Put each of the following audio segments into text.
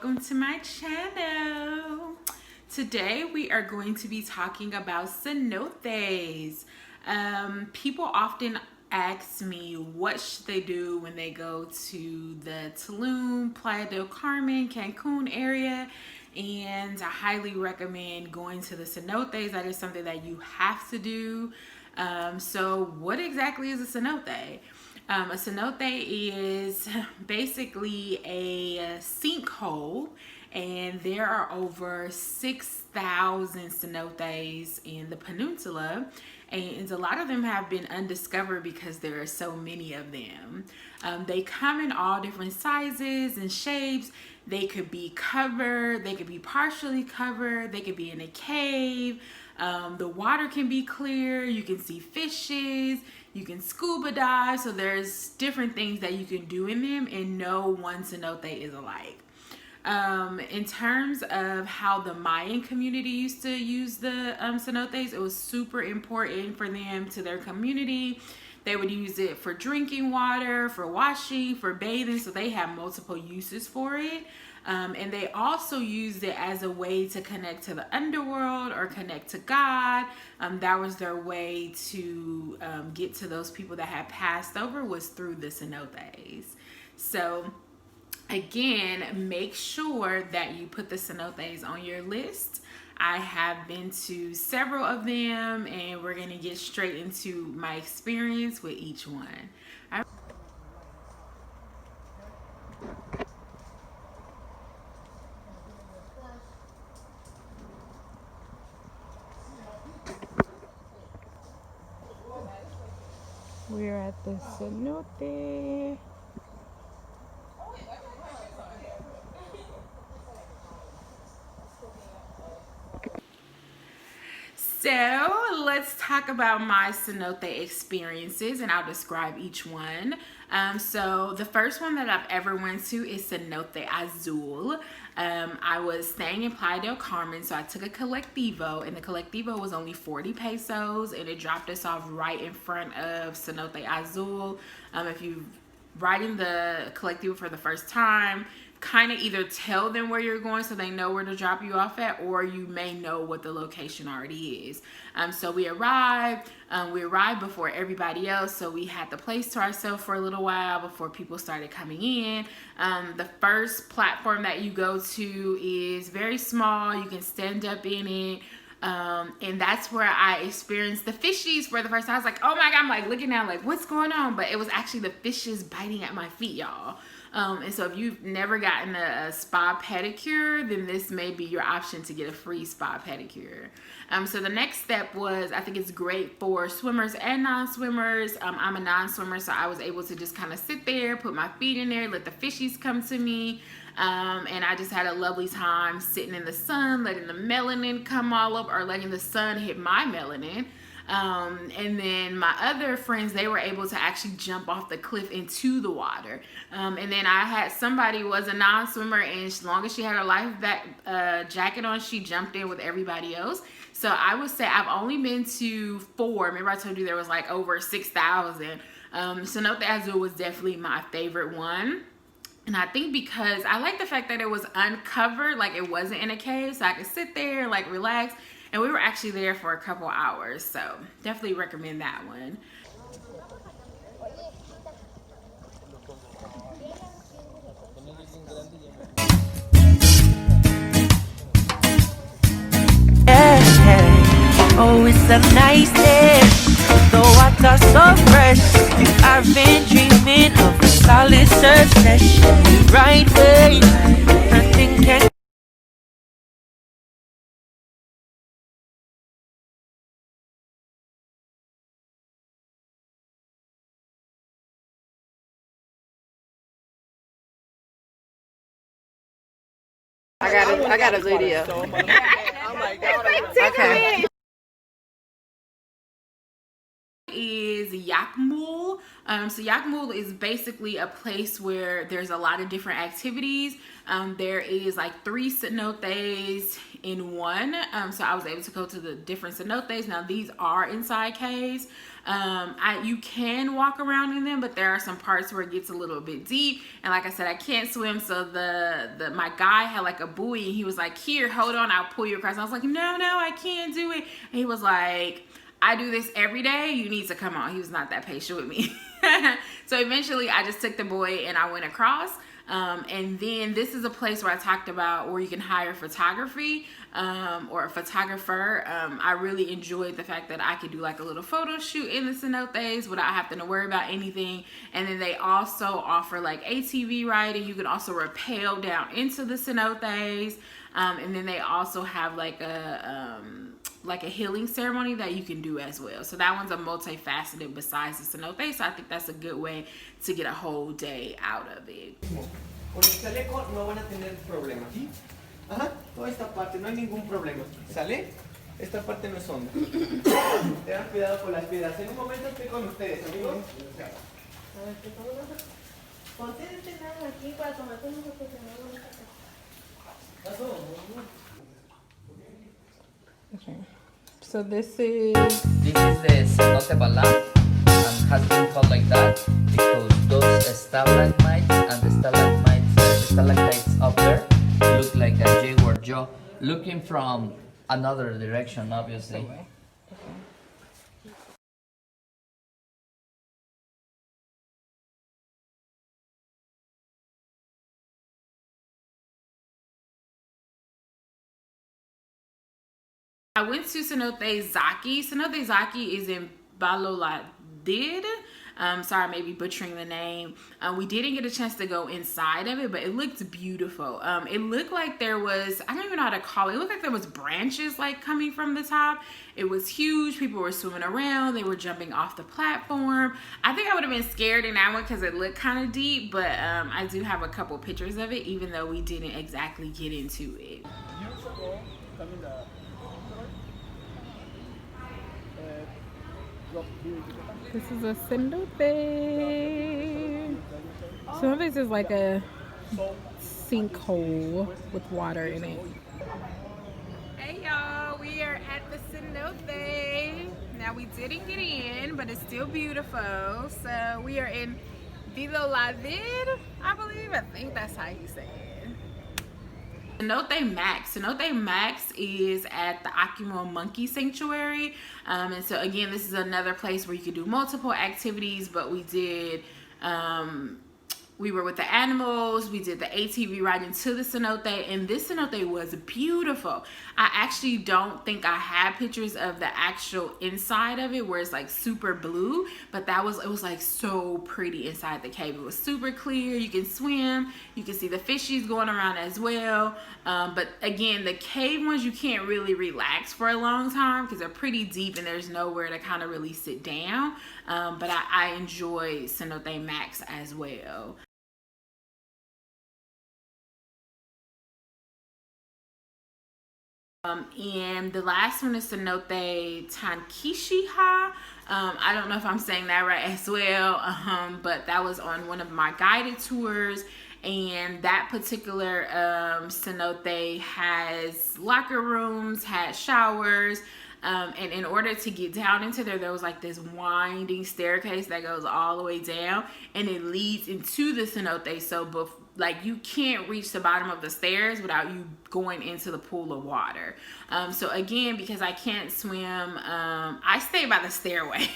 welcome to my channel. Today we are going to be talking about cenotes. People often ask me what should they do when they go to the Tulum, Playa del Carmen, Cancun area, and I highly recommend going to the cenotes. That is something that you have to do. So what exactly is a cenote? A cenote is basically a sinkhole, and there are over 6,000 cenotes in the peninsula, and a lot of them have been undiscovered because there are so many of them. They come in all different sizes and shapes. They could be covered, they could be partially covered, they could be in a cave. The water can be clear, you can see fishes, you can scuba dive, so there's different things that you can do in them, and no one cenote is alike. In terms of how the Mayan community used to use the cenotes, it was super important for them to their community. They would use it for drinking water, for washing, for bathing, so they have multiple uses for it. And they also used it as a way to connect to the underworld or connect to God. That was their way to get to those people that had passed over, was through the cenotes. So again, make sure that you put the cenotes on your list. I have been to several of them, and we're going to get straight into my experience with each one. We're at the cenote. So let's talk about my cenote experiences, and I'll describe each one. So the first one that I've ever went to is Cenote Azul. I was staying in Playa del Carmen, so I took a colectivo, and the colectivo was only 40 pesos, and it dropped us off right in front of Cenote Azul. If you riding the collective for the first time, kind of either tell them where you're going so they know where to drop you off at, or you may know what the location already is. So we arrived before everybody else, so we had the place to ourselves for a little while before people started coming in. The first platform that you go to is very small. You can stand up in it. And that's where I experienced the fishies for the first time. I was like, oh my God, I'm like looking down like, what's going on? But it was actually the fishes biting at my feet, y'all. And so if you've never gotten a spa pedicure, then this may be your option to get a free spa pedicure. So the next step was, I think it's great for swimmers and non-swimmers. I'm a non-swimmer, so I was able to just kind of sit there, put my feet in there, let the fishies come to me. And I just had a lovely time sitting in the sun, letting the melanin come all up, or letting the sun hit my melanin. And then my other friends, they were able to actually jump off the cliff into the water. And then I had somebody who was a non-swimmer, and as long as she had her life jacket on, she jumped in with everybody else. So I would say I've only been to 4. Remember I told you there was like over 6,000. Cenote Azul was definitely my favorite one. And I think because I like the fact that it was uncovered, like it wasn't in a cave, so I could sit there, like relax. And we were actually there for a couple hours, so definitely recommend that one. Oh, it's a nice day. The water so fresh. I've been dreaming of a solid success. Right way, nothing can. I got a video. Oh my God. Is is Yakmul. So Yakmul is basically a place where there's a lot of different activities. There is like 3 cenotes in one. So I was able to go to the different cenotes. Now these are inside caves. You can walk around in them, but there are some parts where it gets a little bit deep. And like I said, I can't swim, so my guy had like a buoy, and he was like, "Here, hold on, I'll pull you across." And I was like, "No, I can't do it." And he was like, "I do this every day. You need to come on." He was not that patient with me. So eventually, I just took the buoy and I went across. And then this is a place where I talked about where you can hire photography or a photographer. I really enjoyed the fact that I could do like a little photo shoot in the cenotes without having to worry about anything. And then they also offer like ATV riding. You can also rappel down into the cenotes. And then they also have like a healing ceremony that you can do as well. So that one's a multifaceted besides the cenote. So I think that's a good way to get a whole day out of it. Con el chaleco no van a tener problema, ¿sí? Ajá, toda esta parte, no hay ningún problema. ¿Sale? Esta parte no es honda. Tengan cuidado con las piedras. En un momento estoy con ustedes, amigos. A ver, ¿qué pasa? Ponte este lado aquí para tomarte unos fotos de nuevo. Okay. So this is This is the Cenote Balam, and has been called like that because those stalagmites and the stalactites up there look like a jaguar jaw, looking from another direction, obviously. I went to Cenote Zaki. Cenote Zaki is in Baloladid. Sorry, I may be butchering the name. We didn't get a chance to go inside of it, but it looked beautiful. It looked like there was, I don't even know how to call it. It looked like there was branches like coming from the top. It was huge. People were swimming around. They were jumping off the platform. I think I would have been scared in that one because it looked kind of deep, but I do have a couple pictures of it, even though we didn't exactly get into it. This is a cenote. Cenote is like a sinkhole with water in it. Hey y'all, we are at the cenote. Now we didn't get in, but it's still beautiful. So we are in Vilolavid, I believe. I think that's how you say it. Cenote Max. Cenote Max is at the Akimo Monkey Sanctuary. And so again, this is another place where you could do multiple activities, but we did, we were with the animals, we did the ATV ride into the cenote, and this cenote was beautiful. I actually don't think I had pictures of the actual inside of it where it's like super blue, but it was like so pretty inside the cave. It was super clear, you can swim, you can see the fishies going around as well. But again, the cave ones, you can't really relax for a long time because they're pretty deep and there's nowhere to kind of really sit down. But I enjoy Cenote Max as well. And the last one is Cenote Tankishiha. I don't know if I'm saying that right as well, but that was on one of my guided tours. And that particular cenote has locker rooms, had showers, and in order to get down into there was like this winding staircase that goes all the way down, and it leads into the cenote. So like you can't reach the bottom of the stairs without you going into the pool of water. So again, because I can't swim, I stay by the stairway.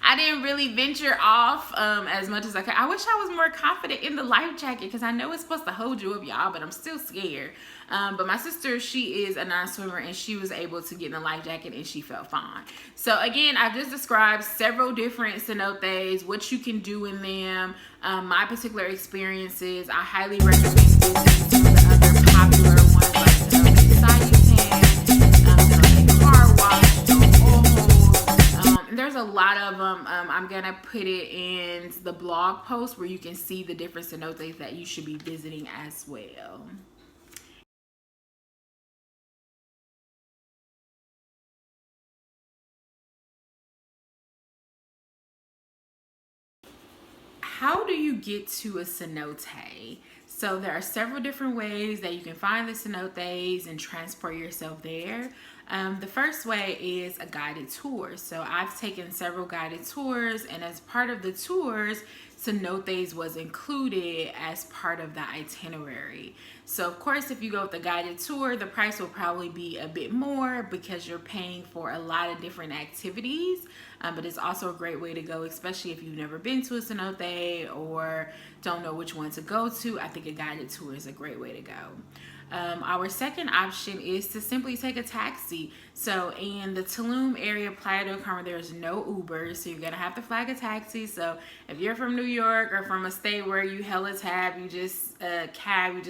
I didn't really venture off as much as I could. I wish I was more confident in the life jacket because I know it's supposed to hold you up, y'all, but I'm still scared. But my sister, she is a non-swimmer, and she was able to get in the life jacket and she felt fine. So again, I've just described several different cenotes, what you can do in them, my particular experiences. I highly recommend visiting some of the other popular ones like Cenote Cenote Car Wash, and there's a lot of them. I'm gonna put it in the blog post where you can see the different cenotes that you should be visiting as well. how do you get to a cenote? So there are several different ways that you can find the cenotes and transport yourself there. The first way is a guided tour. So I've taken several guided tours, and as part of the tours, cenotes was included as part of the itinerary. So of course, if you go with the guided tour, the price will probably be a bit more because you're paying for a lot of different activities. But it's also a great way to go, especially if you've never been to a cenote or don't know which one to go to. I think a guided tour is a great way to go. Our second option is to simply take a taxi. So in the Tulum area, Playa del Carmen, there's no Uber, so you're gonna have to flag a taxi. So if you're from New York or from a state where you hella tab, you just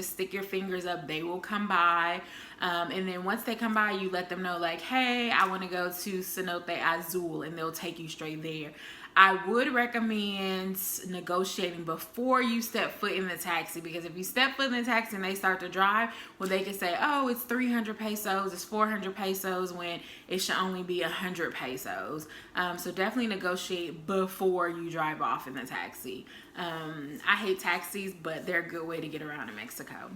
stick your fingers up, they will come by. And then once they come by, you let them know like, hey, I wanna go to Cenote Azul, and they'll take you straight there. I would recommend negotiating before you step foot in the taxi, because if you step foot in the taxi and they start to drive, well, they can say, oh, it's 300 pesos, it's 400 pesos, when it should only be 100 pesos. So definitely negotiate before you drive off in the taxi. I hate taxis, but they're a good way to get around in Mexico.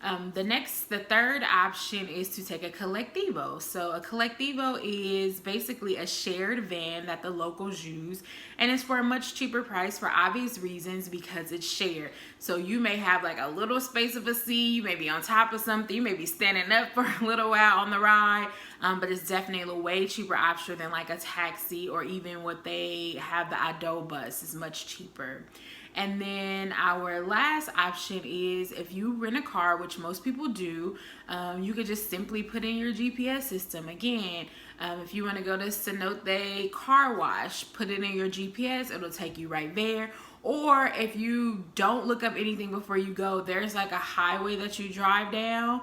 The third option is to take a colectivo. So a colectivo is basically a shared van that the locals use, and it's for a much cheaper price for obvious reasons, because it's shared. So you may have like a little space of a seat, you may be on top of something, you may be standing up for a little while on the ride, but it's definitely a way cheaper option than like a taxi, or even what they have, the Ado bus is much cheaper. And then our last option is if you rent a car, which most people do, you could just simply put in your GPS system. Again, if you want to go to Cenote car wash, put it in your GPS, it'll take you right there. Or if you don't look up anything before you go, there's like a highway that you drive down.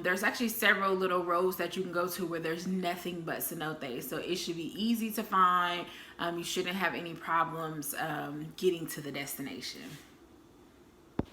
There's actually several little roads that you can go to where there's nothing but cenotes, so it should be easy to find. You shouldn't have any problems getting to the destination.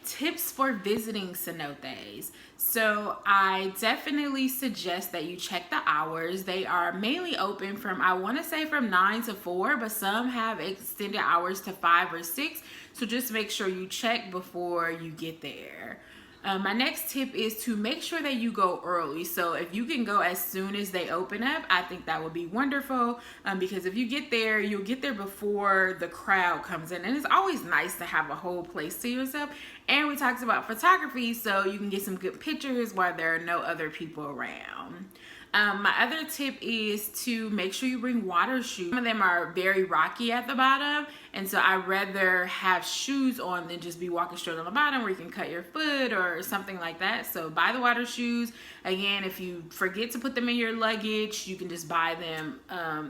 Tips for visiting cenotes. So I definitely suggest that you check the hours. They are mainly open from, I want to say from 9 to 4, but some have extended hours to 5 or 6. So just make sure you check before you get there. My next tip is to make sure that you go early. So if you can go as soon as they open up, I think that would be wonderful, because if you get there, you'll get there before the crowd comes in. And it's always nice to have a whole place to yourself. And we talked about photography, so you can get some good pictures while there are no other people around. My other tip is to make sure you bring water shoes. Some of them are very rocky at the bottom, and so I'd rather have shoes on than just be walking straight on the bottom where you can cut your foot or something like that. So buy the water shoes. Again, if you forget to put them in your luggage, you can just buy them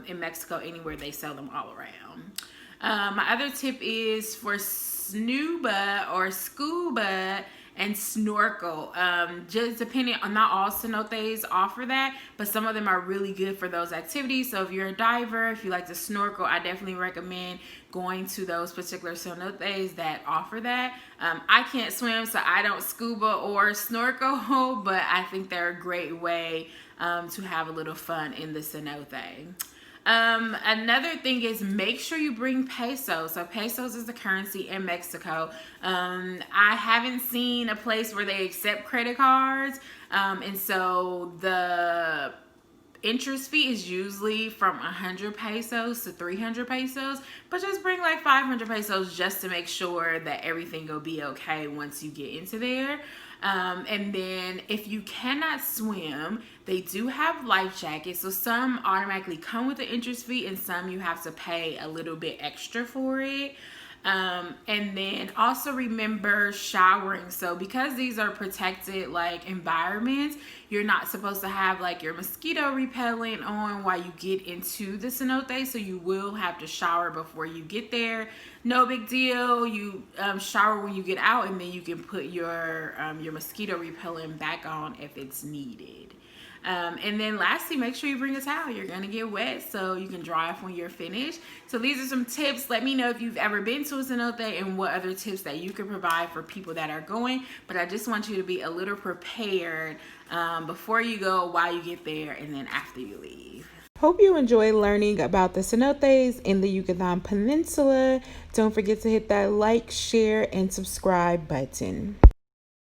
in Mexico anywhere they sell them all around. My other tip is for snuba or scuba and snorkel. Just depending on, not all cenotes offer that, but some of them are really good for those activities. So if you're a diver, if you like to snorkel, I definitely recommend going to those particular cenotes that offer that. I can't swim, so I don't scuba or snorkel, but I think they're a great way to have a little fun in the cenote. Another thing is make sure you bring pesos. So pesos is the currency in Mexico. I haven't seen a place where they accept credit cards, and so the interest fee is usually from 100 pesos to 300 pesos, but just bring like 500 pesos just to make sure that everything will be okay once you get into there. And then if you cannot swim, they do have life jackets. So some automatically come with the interest fee, and some you have to pay a little bit extra for it. And then also remember showering. So because these are protected like environments, you're not supposed to have like your mosquito repellent on while you get into the cenote. So you will have to shower before you get there. No big deal. You shower when you get out, and then you can put your mosquito repellent back on if it's needed. And then lastly, make sure you bring a towel. You're gonna get wet, so you can dry off when you're finished. So these are some tips. Let me know if you've ever been to a cenote and what other tips that you can provide for people that are going. But I just want you to be a little prepared before you go, while you get there, and then after you leave. Hope you enjoy learning about the cenotes in the Yucatan Peninsula. Don't forget to hit that like, share, and subscribe button.